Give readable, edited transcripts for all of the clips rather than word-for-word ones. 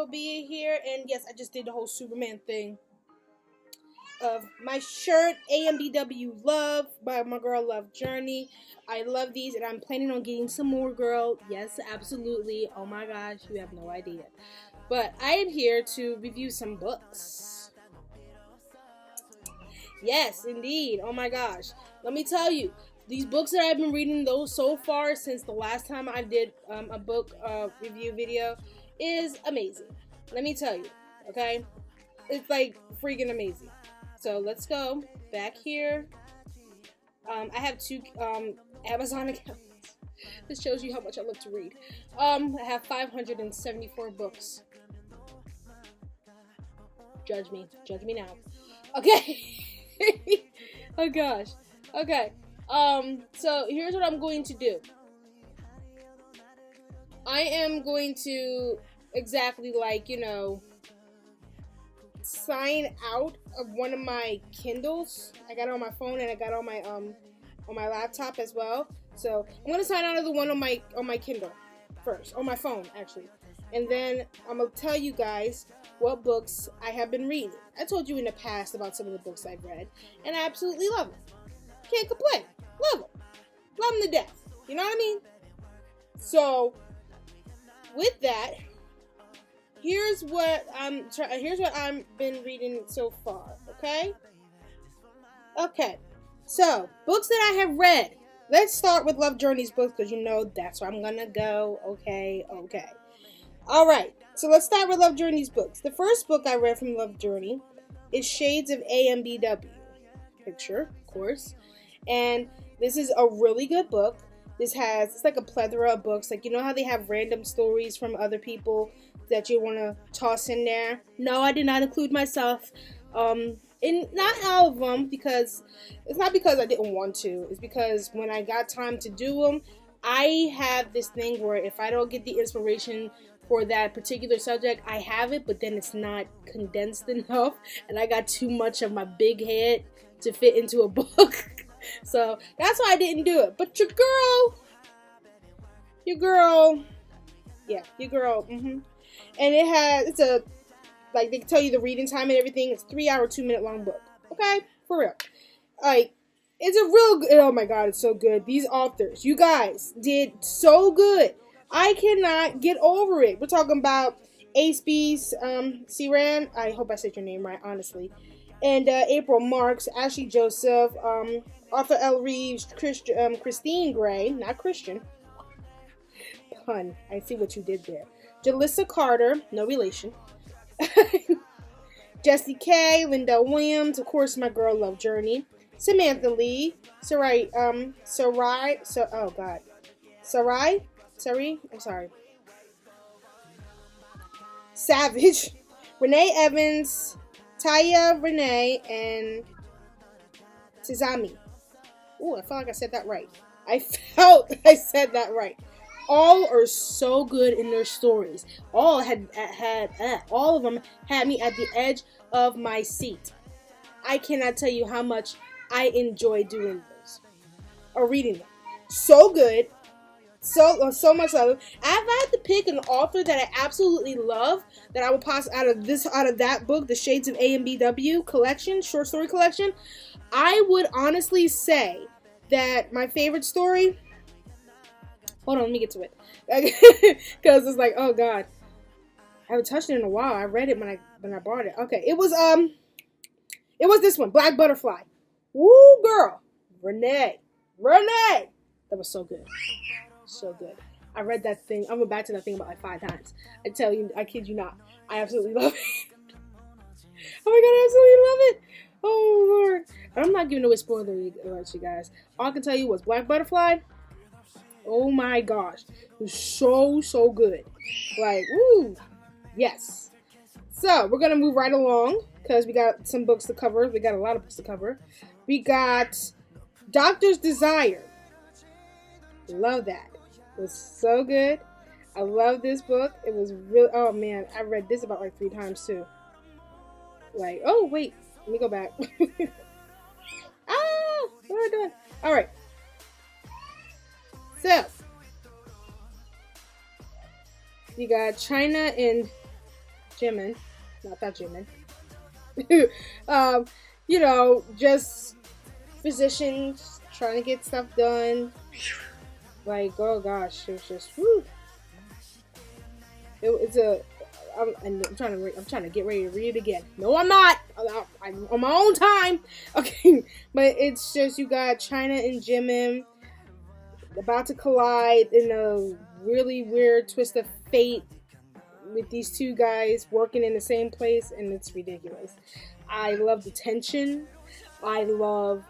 AMBW here, and yes, I just did the whole Superman thing of my shirt, AMBW Love by my girl Love Journey. I love these, and I'm planning on getting some more, girl. Yes, absolutely. Oh my gosh, you have no idea. But I am here to review some books. Yes, indeed. Oh my gosh. Let me tell you, these books that I've been reading those so far since the last time I did a book review video is amazing. Let me tell you, okay? It's like freaking amazing. So let's go back here. I have two Amazon accounts. This shows you how much I love to read. I have 574 books. Judge me now. Okay. Oh gosh. Okay. So here's what I'm going to do. I am going to exactly like, sign out of one of my Kindles. I got it on my phone and I got it on my laptop as well. So I'm gonna sign out of the one on my Kindle first, on my phone actually, and then I'm gonna tell you guys what books I have been reading. I told you in the past about some of the books I've read, and I absolutely love them. Can't complain. Love them to death. You know what I mean? So with that, here's what I've been reading so far, okay? Okay, so, books that I have read. Let's start with Love Journey's books, because that's where I'm gonna go, okay? Alright, so let's start with Love Journey's books. The first book I read from Love Journey is Shades of AMBW. Picture, of course. And this is a really good book. It's like a plethora of books. Like, how they have random stories from other people that you want to toss in there? No, I did not include myself. And not all of them, because it's not because I didn't want to. It's because when I got time to do them, I have this thing where if I don't get the inspiration for that particular subject, I have it, but then it's not condensed enough, and I got too much of my big head to fit into a book. So that's why I didn't do it. But your girl, and it's a, like, they tell you the reading time and everything. It's 3 hour, 2 minute long book. Okay? For real. Like, it's a real good, oh my god, it's so good. These authors, you guys, did so good. I cannot get over it. We're talking about Ace Ciran. I hope I said your name right, honestly. And April Marks, Ashley Joseph, Arthur L. Reeves, Christine Gray, not Christian. Pun. I see what you did there. Jalissa Carter, no relation. Jessie K, Linda Williams, of course, my girl Love Journey, Samantha Lee, Sarai, I'm sorry, Savage, Renee Evans, Taya Renee, and Tizami. Ooh, I felt like I said that right. I said that right. All are so good in their stories. All of them had me at the edge of my seat. I cannot tell you how much I enjoy doing those or reading them. So good, so much love. I've had to pick an author that I absolutely love that I will pass out of that book, the Shades of AMBW collection, short story collection. I would honestly say that my favorite story. Hold on, let me get to it. Because it's like, oh god. I haven't touched it in a while. I read it when I bought it. Okay, it was this one, Black Butterfly. Woo, girl. Renee. That was so good. So good. I read that thing. I went back to that thing about like 5 times. I tell you, I kid you not. I absolutely love it. Oh my god, I absolutely love it. Oh Lord. I'm not giving away spoiler alerts, you guys. All I can tell you was Black Butterfly. Oh my gosh. It was so good. Like, woo. Yes. So, we're going to move right along because we got some books to cover. We got a lot of books to cover. We got Doctor's Desire. Love that. It was so good. I love this book. It was really, oh man, I read this about like 3 times too. Like, oh wait, let me go back. What am I doing? Alright. So, you got China and Jimin, not that Jimin. Just physicians trying to get stuff done. Like, oh gosh, it was just, whew. I'm trying to get ready to read it again. No, I'm not. I'm on my own time. Okay, but it's just, you got China and Jimin about to collide in a really weird twist of fate with these two guys working in the same place, and it's ridiculous. I love the tension. I love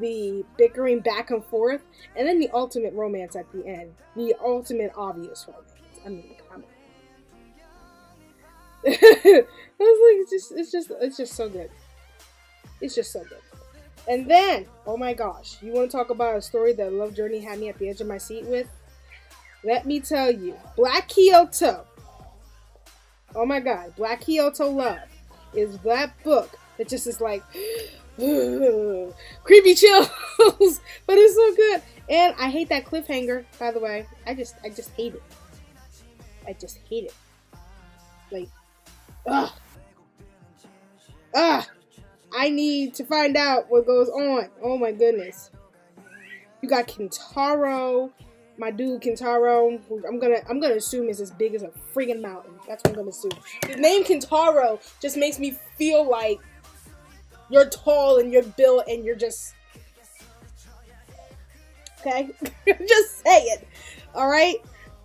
the bickering back and forth, and then the ultimate romance at the end. The ultimate obvious romance. I mean, come on. It's just so good. It's just so good. And then, oh my gosh, you want to talk about a story that Love Journey had me at the edge of my seat with? Let me tell you, Black Kyoto. Oh my god, Black Kyoto Love is that book that just is like creepy chills, but it's so good. And I hate that cliffhanger, by the way. I just hate it. I just hate it. Like, I need to find out what goes on. Oh my goodness. You got Kintaro, my dude Kintaro, who I'm gonna assume is as big as a friggin' mountain. That's what I'm gonna assume. The name Kintaro just makes me feel like you're tall and you're built and you're just okay. Just say it. All right.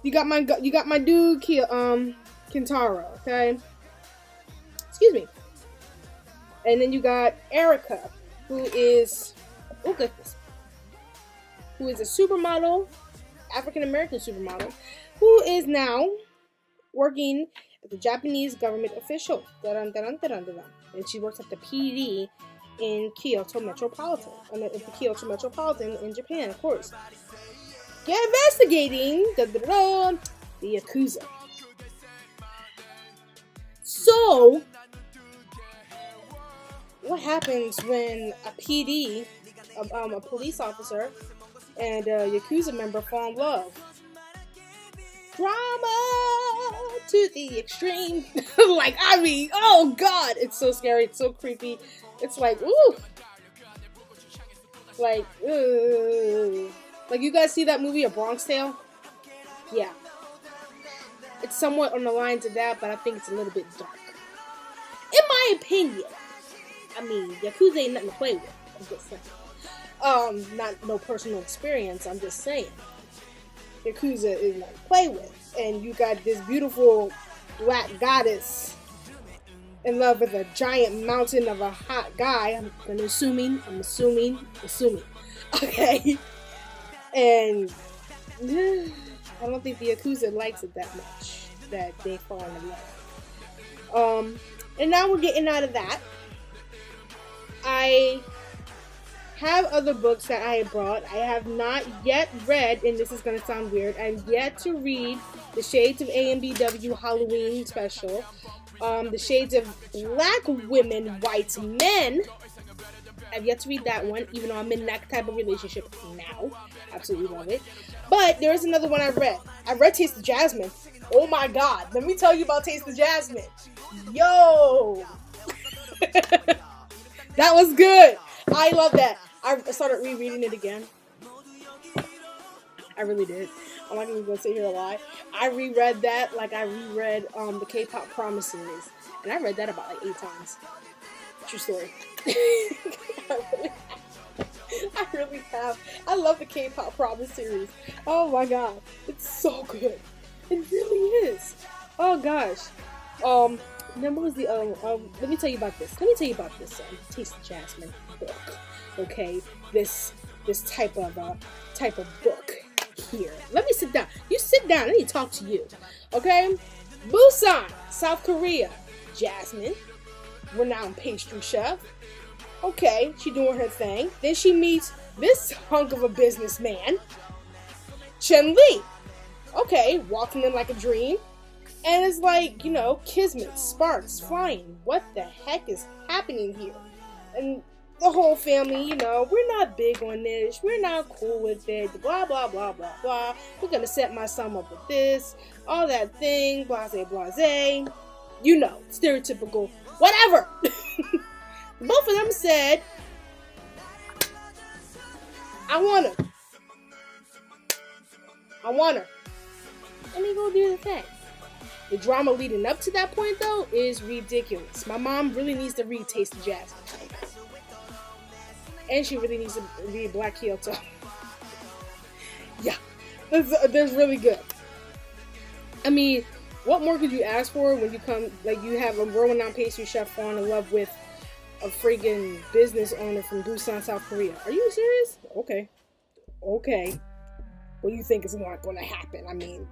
You got my dude Kintaro. Okay. Excuse me. And then you got Erica, who is a supermodel, African American supermodel, who is now working as a Japanese government official. And she works at the PD in Kyoto Metropolitan. The Kyoto Metropolitan in Japan, of course. Investigating the Yakuza. So, what happens when a PD, a police officer, and a Yakuza member fall in love? Drama to the extreme. Like, I mean, oh god, it's so scary, it's so creepy. It's like, ooh. Like, ooh. Like, you guys see that movie, A Bronx Tale? Yeah. It's somewhat on the lines of that, but I think it's a little bit dark. In my opinion. I mean, Yakuza ain't nothing to play with. I'm just saying. Not no personal experience, I'm just saying. Yakuza is nothing to play with. And you got this beautiful black goddess in love with a giant mountain of a hot guy. I'm assuming. Okay. And I don't think the Yakuza likes it that much that they fall in love. And now we're getting out of that. I have other books that I have brought. I have not yet read, and this is going to sound weird, I'm yet to read The Shades of AMBW Halloween Special. The Shades of Black Women, White Men. I've yet to read that one, even though I'm in that type of relationship now. Absolutely love it. But there is another one I read. I read Taste of Jasmine. Oh my god. Let me tell you about Taste of Jasmine. Yo! That was good. I love that. I started rereading it again. I really did. I'm not even going to sit here and lie. I reread that like I reread the K-pop Promise series. And I read that about like 8 times. True story. I really have. I love the K-pop Promise series. Oh my god. It's so good. It really is. Oh gosh. Then what was the let me tell you about this. Taste of Jasmine book. Okay, this type of book here. Let me sit down. You sit down. I need to talk to you. Okay, Busan, South Korea. Jasmine, renowned pastry chef. Okay, she doing her thing. Then she meets this hunk of a businessman, Chen Li. Okay, walking in like a dream. And it's like, kismet, sparks, flying. What the heck is happening here? And the whole family, you know, we're not big on this. We're not cool with it. Blah, blah, blah, blah, blah. We're going to set my son up with this. All that thing. Blase, blase. You know, stereotypical. Whatever. Both of them said, I want her. I want her. Let me go do the thing. The drama leading up to that point, though, is ridiculous. My mom really needs to read Taste of Jazz. And she really needs to read Black Kyoto. Yeah. That's really good. I mean, what more could you ask for when you come, like, you have a world-renowned pastry chef falling in love with a friggin' business owner from Busan, South Korea? Are you serious? Okay. What do you think is not going to happen? I mean,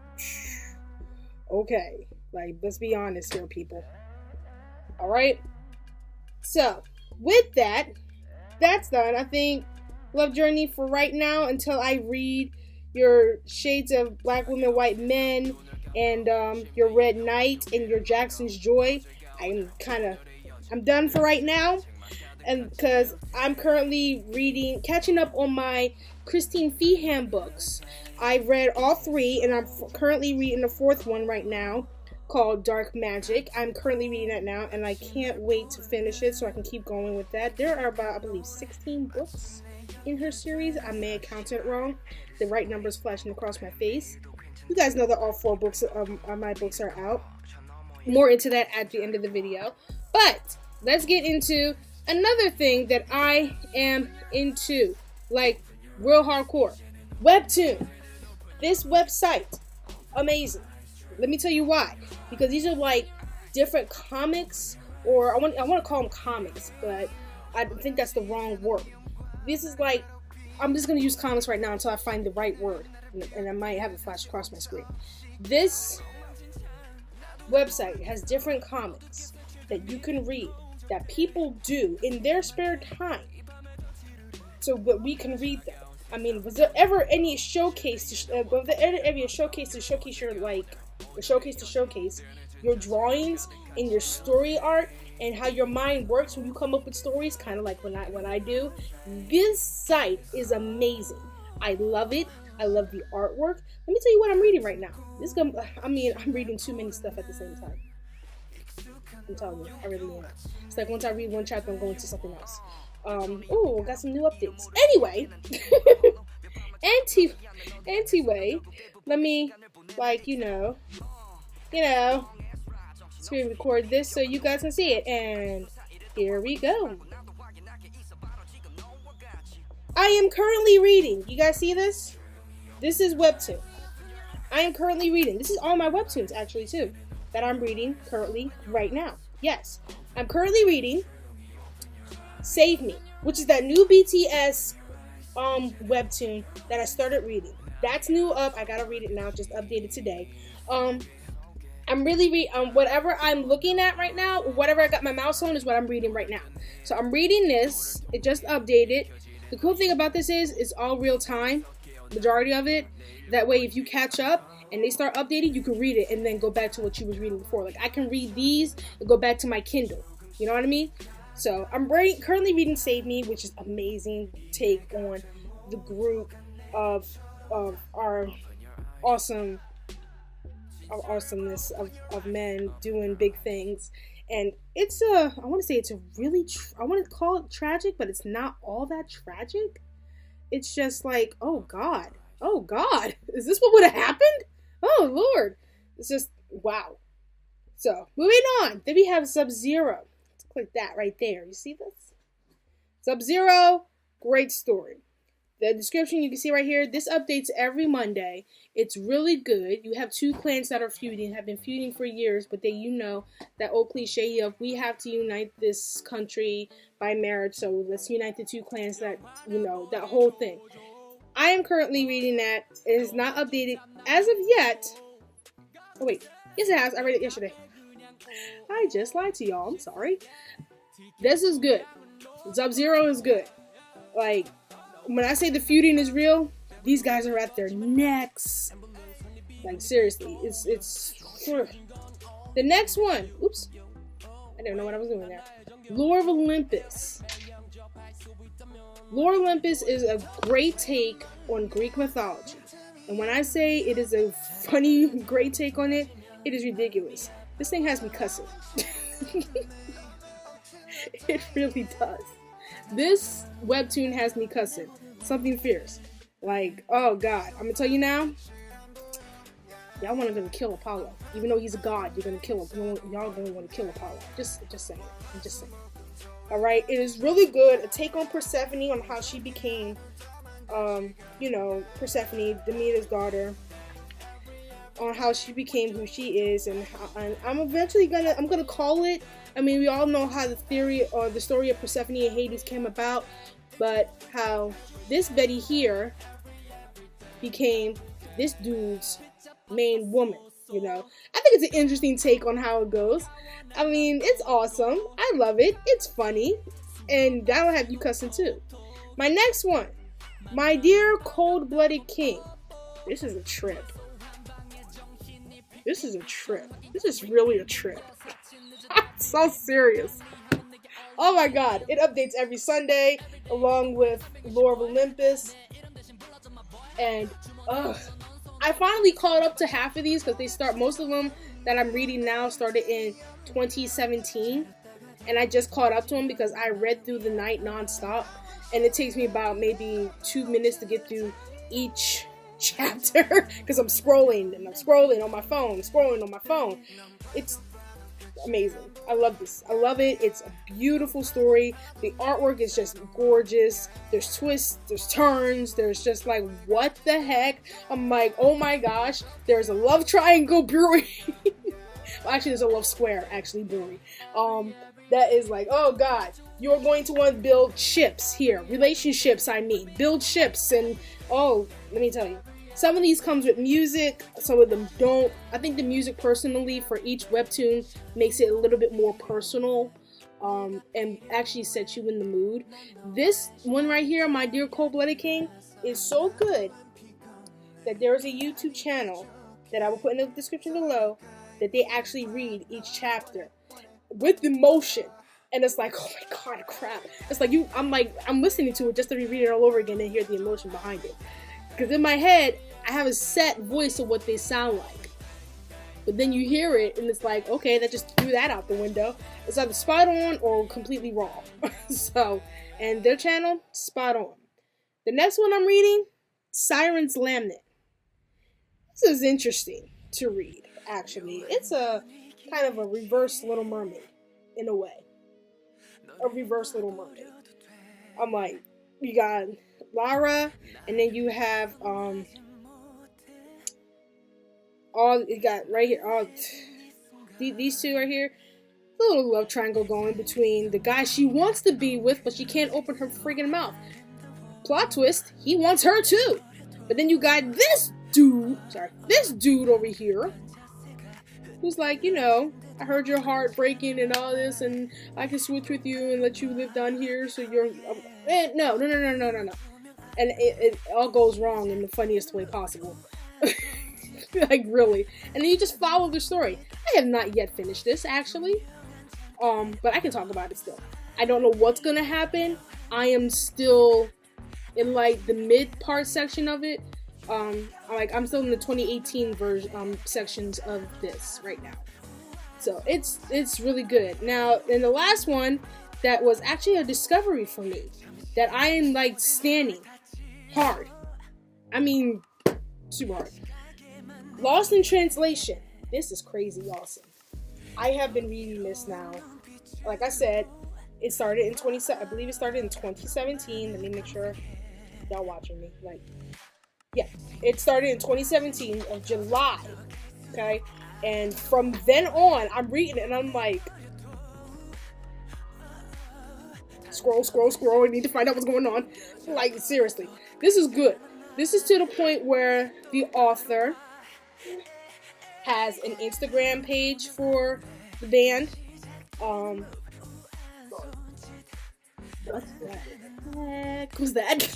okay. Like, let's be honest here, people. Alright? So, with that, that's done. I think Love Journey for right now until I read your Shades of Black Women, White Men and your Red Knight and your Jackson's Joy. I'm done for right now. And because I'm currently catching up on my Christine Feehan books. I read all 3 and I'm currently reading the 4th one right now called Dark Magic. I'm currently reading that now and I can't wait to finish it so I can keep going with that. There are about, I believe, 16 books in her series. I may have counted wrong. The right numbers flashing across my face. You guys know that all 4 books of my books are out. More into that at the end of the video. But let's get into another thing that I am into, like real hardcore. Webtoon. This website, amazing. Let me tell you why. Because these are like different comics, or I want to call them comics, but I think that's the wrong word. This is like, I'm just going to use comics right now until I find the right word, and I might have it flash across my screen. This website has different comics that you can read that people do in their spare time, so that we can read them. I mean, was there ever any showcase to showcase your drawings and your story art and how your mind works when you come up with stories, kind of like what I do? This site is amazing. I love it. I love the artwork. Let me tell you what I'm reading right now. I'm reading too many stuff at the same time. I'm telling you, I really am. It's like once I read one chapter, I'm going to something else. Got some new updates. Anyway, let me, screen record this so you guys can see it. And here we go. I am currently reading. You guys see this? This is Webtoon. I am currently reading. This is all my Webtoons, actually, too, that I'm reading currently right now. Yes, I'm currently reading Save Me, which is that new BTS Webtoon that I started reading. That's new up. I gotta read it now. Just updated today. I'm really whatever I'm looking at right now, whatever I got my mouse on is what I'm reading right now. So I'm reading this. It just updated. The cool thing about this is it's all real time, majority of it. That way, if you catch up and they start updating, you can read it and then go back to what you was reading before. Like, I can read these and go back to my Kindle. You know what I mean? So I'm currently reading Save Me, which is amazing take on the group of our awesomeness of men doing big things. And it's I want to say it's a really, I want to call it tragic, but it's not all that tragic. It's just like, oh God, is this what would have happened? Oh Lord, it's just, wow. So, moving on, then we have Sub-Zero. Let's click that right there. You see this? Sub-Zero, great story. The description you can see right here, this updates every Monday. It's really good. You have 2 clans that are feuding, have been feuding for years, but that old cliche of we have to unite this country by marriage, so let's unite the 2 clans that whole thing. I am currently reading that. It is not updated as of yet. Oh wait, yes it has. I read it yesterday. I just lied to y'all. I'm sorry. This is good. Sub-Zero is good. Like, when I say the feuding is real, these guys are at their necks. Like, seriously, it's the next one. Oops, I didn't know what I was doing there. Lore of Olympus. Lore Olympus is a great take on Greek mythology. And when I say it is a funny, great take on it, it is ridiculous. This thing has me cussing. It really does. This webtoon has me cussing. Something fierce. Like, oh god. I'm gonna tell you now. Y'all want to kill Apollo. Even though he's a god, you're gonna kill him. Y'all gonna want to kill Apollo. Just saying. I'm just saying. Alright, it is really good. A take on Persephone, on how she became, Persephone, Demeter's daughter. On how she became who she is, and I'm eventually gonna call it. I mean, we all know how the theory or the story of Persephone and Hades came about, but how this Betty here became this dude's main woman. I think it's an interesting take on how it goes. I mean, it's awesome. I love it. It's funny, and that'll have you cussing too. My next one, My Dear Cold-Blooded King. This is a trip. This is a trip. This is really a trip. I'm so serious. Oh my god. It updates every Sunday along with Lore of Olympus. And, I finally caught up to half of these because most of them that I'm reading now started in 2017. And I just caught up to them because I read through the night nonstop. And it takes me about maybe 2 minutes to get through each chapter because I'm scrolling on my phone. It's amazing. I love this. I love it. It's a beautiful story. The artwork is just gorgeous. There's twists, there's turns, there's just like, what the heck? I'm like, oh my gosh, there's a love triangle brewery. Well, actually, there's a love square, brewery. That is like, oh god, you're going to want to build ships here. Relationships, build ships. And oh, let me tell you, some of these comes with music, some of them don't. I think the music personally for each webtoon makes it a little bit more personal, and actually sets you in the mood. This one right here, My Dear Cold-Blooded King, is so good that there is a YouTube channel that I will put in the description below that they actually read each chapter with emotion. And it's like, oh my god, crap. It's like I'm listening to it just to reread it all over again and hear the emotion behind it. Because in my head, I have a set voice of what they sound like. But then you hear it, and it's like, okay, that just threw that out the window. It's either spot on or completely wrong. And their channel, spot on. The next one I'm reading, Siren's Lamnet. This is interesting to read, actually. It's a kind of a reverse Little Mermaid, in a way. A reverse Little Mermaid. I'm like, you got Lara, and then you have all you got right here. These two right here. A little love triangle going between the guy she wants to be with, but she can't open her friggin' mouth. Plot twist: he wants her too. But then you got this dude over here, who's like, I heard your heart breaking and all this, and I can switch with you and let you live down here. So you're no. And it all goes wrong in the funniest way possible. Like, really. And then you just follow the story. I have not yet finished this, actually. But I can talk about it still. I don't know what's gonna happen. I am still in, like, the mid-part section of it. I'm still in the 2018 version, sections of this right now. So, it's really good. Now, in the last one, that was actually a discovery for me. That I am, like, standing hard. I mean, super hard. Lost in Translation. This is crazy awesome. I have been reading this now. Like I said, it started in I believe it started in 2017. Let me make sure y'all watching me. Like, yeah, it started in 2017 of July. Okay, and from then on, I'm reading it and I'm like, scroll. I need to find out what's going on. Like, seriously, this is good. This is to the point where the author has an Instagram page for the band. What's that? Heck was that?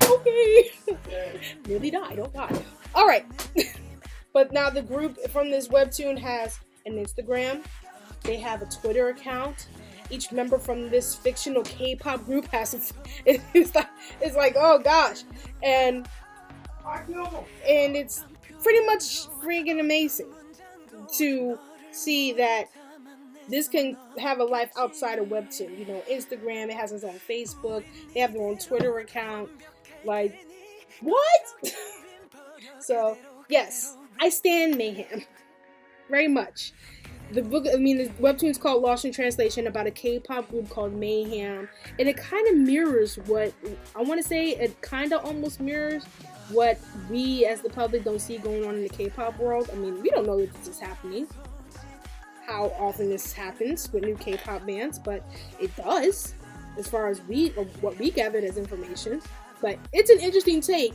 Okay. Nearly died. Oh god. Alright. But now the group from this webtoon has an Instagram. They have a Twitter account. each member from this fictional K-pop group has it's like oh gosh, and it's pretty much friggin' amazing to see that this can have a life outside of Webtoon. You know, Instagram, it has its own Facebook, they have their own Twitter account. Like, what? So, yes, I stand Mayhem. Very much. The Webtoon's called Lost in Translation, about a K-pop group called Mayhem. And it kind of mirrors what, I want to say, it kind of almost mirrors what we as the public don't see going on in the K-pop world. I mean, we don't know that this is happening, how often this happens with new K-pop bands, but it does, as far as what we gathered as information. But it's an interesting take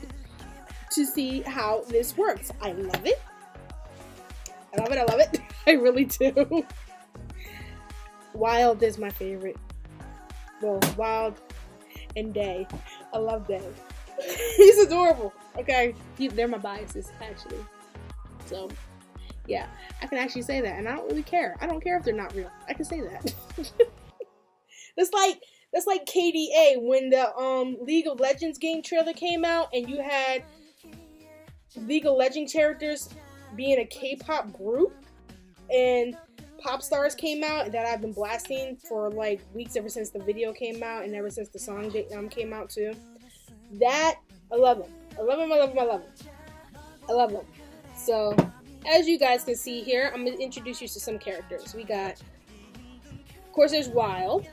to see how this works. I love it. I love it. I really do. Wild is my favorite. Well, Wild and Day. I love Day. He's adorable. Okay, they're my biases, actually. So, yeah, I can actually say that, and I don't really care. I don't care if they're not real. I can say that. That's like KDA when the League of Legends game trailer came out, and you had League of Legends characters being a K-pop group, and Pop Stars came out that I've been blasting for like weeks ever since the video came out and ever since the song came out too. That I love them. I love them. So, as you guys can see here, I'm gonna introduce you to some characters. We got, of course, there's Wild.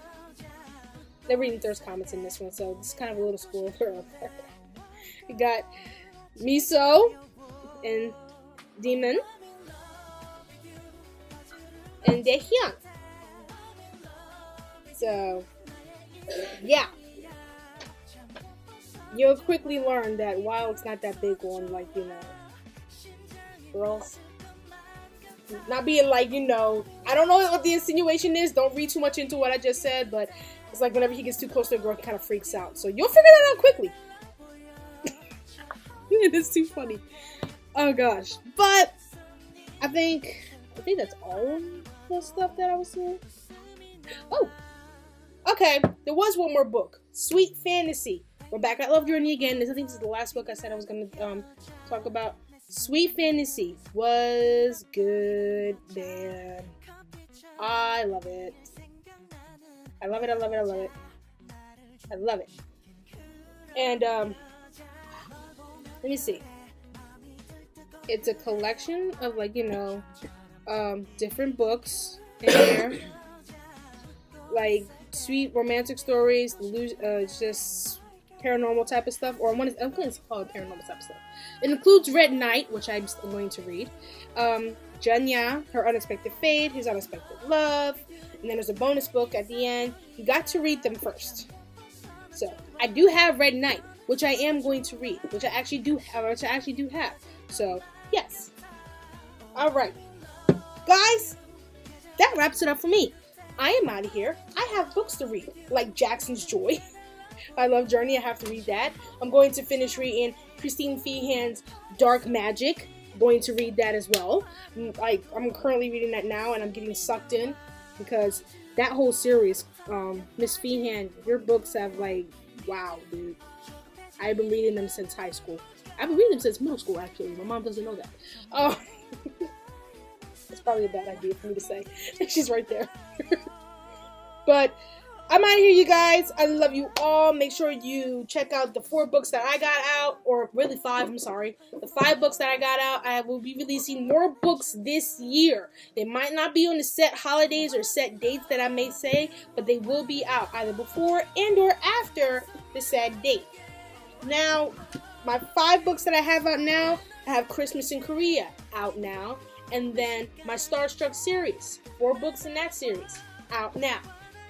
They're reading thirst comments in this one, so it's kind of a little spoiler up there. We got Miso and Demon and Daehyun. So, yeah. You'll quickly learn that Wild's not that big on, like, you know, girls. Not being like, you know, I don't know what the insinuation is. Don't read too much into what I just said, but it's like whenever he gets too close to a girl, he kind of freaks out. So you'll figure that out quickly. It is too funny. Oh gosh. But I think that's all the stuff that I was saying. Oh, okay. There was one more book, Sweet Fantasy. We're back at Love Journey again. I think this is the last book I said I was going to talk about. Sweet Fantasy was good, man. I love it. I love it. And, let me see. It's a collection of, like, you know, different books in there. Like, sweet romantic stories, just paranormal type of stuff, or I'm going to call it paranormal type of stuff. It includes Red Knight, which I'm going to read, Junya, Her Unexpected Fate, His Unexpected Love, and then there's a bonus book at the end. You got to read them first. So, I do have Red Knight, which I am going to read, which I actually do have. So, yes. Alright. Guys, that wraps it up for me. I am out of here. I have books to read, like Jackson's Joy. I Love Journey. I have to read that. I'm going to finish reading Christine Feehan's Dark Magic. I'm going to read that as well. I'm currently reading that now, and I'm getting sucked in because that whole series, Miss Feehan, your books have, like, wow, dude. I've been reading them since high school. I've been reading them since middle school, actually. My mom doesn't know that. That's probably a bad idea for me to say. She's right there. But I'm out of here, you guys. I love you all. Make sure you check out the 4 books that I got out, or really 5, I'm sorry. The 5 books that I got out. I will be releasing more books this year. They might not be on the set holidays or set dates that I may say, but they will be out either before and or after the said date. Now, my 5 books that I have out now, I have Christmas in Korea out now, and then my Starstruck series, 4 books in that series, out now.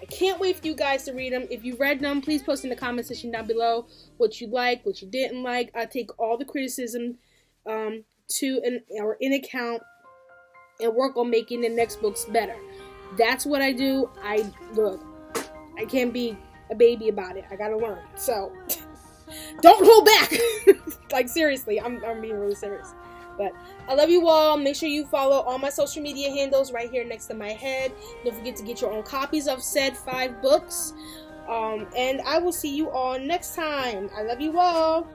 I can't wait for you guys to read them. If you read them, please post in the comment section down below what you liked, what you didn't like. I take all the criticism in account and work on making the next books better. That's what I do. I can't be a baby about it. I gotta learn. So, don't hold back. Like, seriously, I'm being really serious. But I love you all. Make sure you follow all my social media handles right here next to my head. Don't forget to get your own copies of said 5 books. And I will see you all next time. I love you all.